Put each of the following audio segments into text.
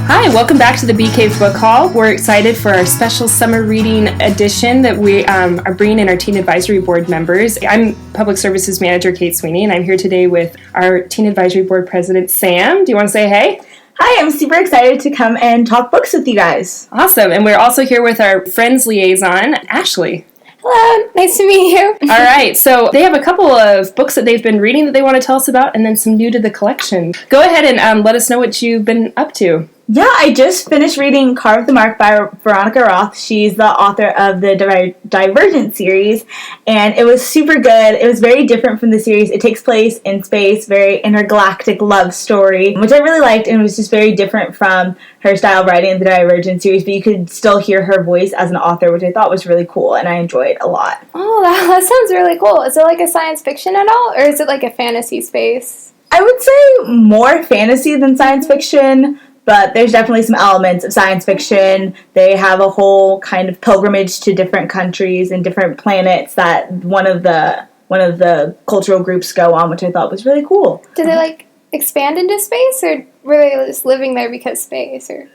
Hi, welcome back to the Bee Cave Book Hall. We're excited for our special summer reading edition that we are bringing in our Teen Advisory Board members. I'm Public Services Manager Kate Sweeney, and I'm here today with our Teen Advisory Board President, Sam. Do you want to say hey? Hi, I'm super excited to come and talk books with you guys. Awesome, and we're also here with our Friends Liaison, Ashley. Hello, nice to meet you. All right, so they have a couple of books that they've been reading that they want to tell us about, and then some new to the collection. Go ahead and let us know what you've been up to. Yeah, I just finished reading Carve the Mark by Veronica Roth. She's the author of the Divergent series, and it was super good. It was very different from the series. It takes place in space, very intergalactic love story, which I really liked, and it was just very different from her style of writing in the Divergent series, but you could still hear her voice as an author, which I thought was really cool, and I enjoyed a lot. Oh, that sounds really cool. Is it like a science fiction at all, or is it like a fantasy space? I would say more fantasy than science fiction, but there's definitely some elements of science fiction. They have a whole kind of pilgrimage to different countries and different planets that one of the cultural groups go on, which I thought was really cool. Did they expand into space, or were they just living there because space? Or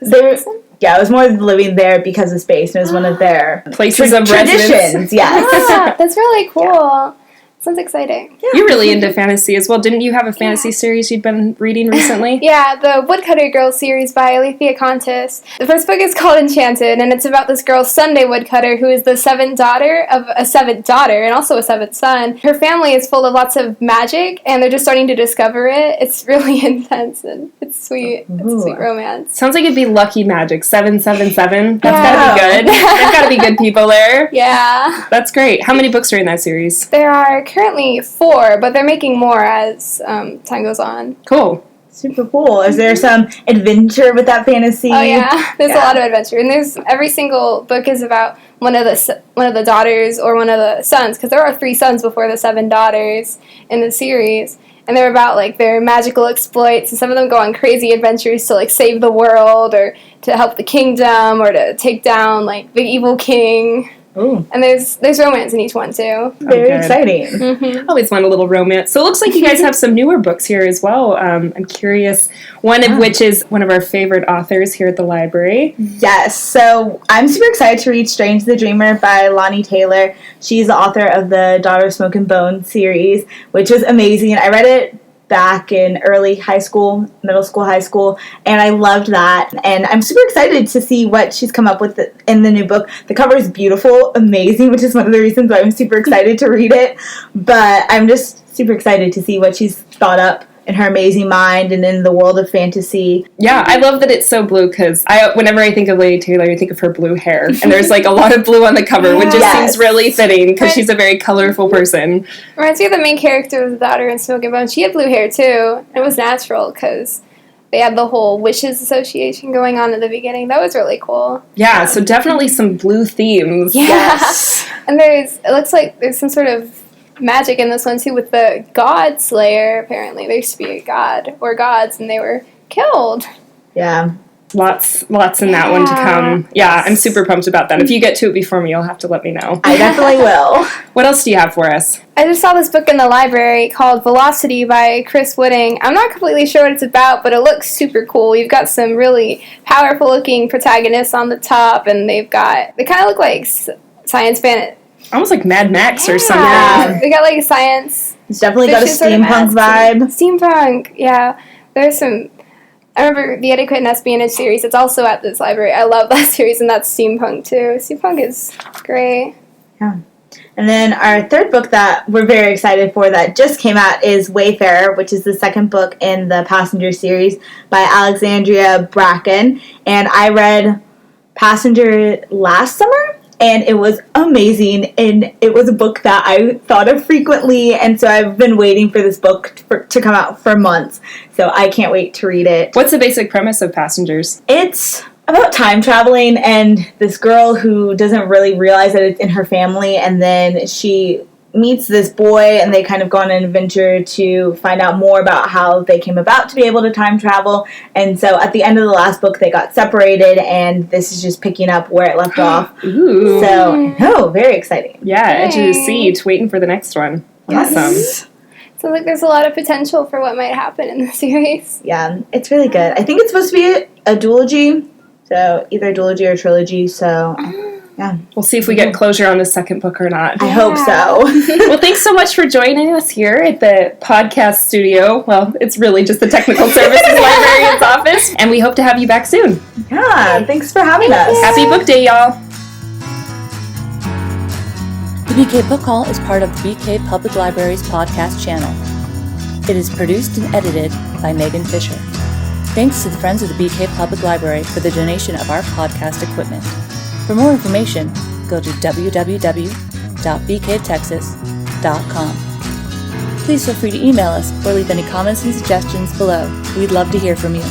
yeah, it was more living there because of space, and it was one of their places of traditions. residence. Yes. That's really cool. Yeah. Sounds exciting. Yeah. You're really into fantasy as well. Didn't you have a fantasy series you'd been reading recently? Yeah, the Woodcutter Girls series by Alethea Kontis. The first book is called Enchanted, and it's about this girl, Sunday Woodcutter, who is the seventh daughter of a seventh daughter and also a seventh son. Her family is full of lots of magic, and they're just starting to discover it. It's really intense, and it's sweet. Ooh. It's a sweet romance. Sounds like it'd be lucky magic. 777. That's gotta be good. There's gotta be good people there. Yeah. That's great. How many books are in that series? There are currently 4, but they're making more as time goes on. Cool. Super cool. Is there some adventure with that fantasy? Oh yeah, there's a lot of adventure, and there's every single book is about one of the daughters or one of the sons, because there are 3 sons before the 7 daughters in the series, and they're about their magical exploits, and some of them go on crazy adventures to save the world or to help the kingdom or to take down the evil king. Ooh. And there's romance in each one, too. Very exciting. Mm-hmm. Always want a little romance. So it looks like you guys have some newer books here as well. I'm curious, one of which is one of our favorite authors here at the library. Yes, so I'm super excited to read Strange the Dreamer by Laini Taylor. She's the author of the Daughter of Smoke and Bone series, which was amazing. I read it back in early high school, middle school, high school, and I loved that. And I'm super excited to see what she's come up with in the new book. The cover is beautiful, amazing, which is one of the reasons why I'm super excited to read it. But I'm just super excited to see what she's thought up in her amazing mind and in the world of fantasy. Yeah, I love that it's so blue, because whenever I think of Lady Taylor, I think of her blue hair. And there's a lot of blue on the cover, which just seems really fitting, because she's a very colorful person. Reminds me of the main character of the daughter in Smoke and Bone. She had blue hair, too. It was natural, because they had the whole Wishes Association going on at the beginning. That was really cool. Yeah, so definitely some blue themes. Yeah. Yes. And it looks like there's some sort of magic in this one, too, with the God Slayer, apparently. There used to be a god or gods, and they were killed. Yeah. Lots in that one to come. Yeah, I'm super pumped about that. If you get to it before me, you'll have to let me know. I definitely will. What else do you have for us? I just saw this book in the library called Velocity by Chris Wooding. I'm not completely sure what it's about, but it looks super cool. You've got some really powerful-looking protagonists on the top, and they kind of look like science fan. Almost like Mad Max or something. Yeah, they got science. It's definitely got a steampunk vibe. Steampunk, yeah. There's some. I remember the Etiquette and Espionage series. It's also at this library. I love that series, and that's steampunk too. Steampunk is great. Yeah. And then our third book that we're very excited for that just came out is Wayfarer, which is the second book in the Passenger series by Alexandra Bracken. And I read Passenger last summer, and it was amazing, and it was a book that I thought of frequently, and so I've been waiting for this book to come out for months, so I can't wait to read it. What's the basic premise of Passengers? It's about time traveling and this girl who doesn't really realize that it's in her family, and then she meets this boy, and they kind of go on an adventure to find out more about how they came about to be able to time travel. And so at the end of the last book, they got separated, and this is just picking up where it left off. Ooh. So, very exciting. Yeah, edge of the seat, waiting for the next one. Yes. Awesome. So like there's a lot of potential for what might happen in the series. Yeah, it's really good. I think it's supposed to be a duology, so either a duology or a trilogy, so yeah. We'll see if we get closure on the second book or not. I hope so. Well, thanks so much for joining us here at the podcast studio. Well, it's really just the Technical Services Librarian's office, and we hope to have you back soon. Yeah, thanks for having us. Happy Book Day, y'all. The BK Book Hall is part of the BK Public Library's podcast channel. It is produced and edited by Megan Fisher. Thanks to the Friends of the BK Public Library for the donation of our podcast equipment. For more information, go to www.bktexas.com. Please feel free to email us or leave any comments and suggestions below. We'd love to hear from you.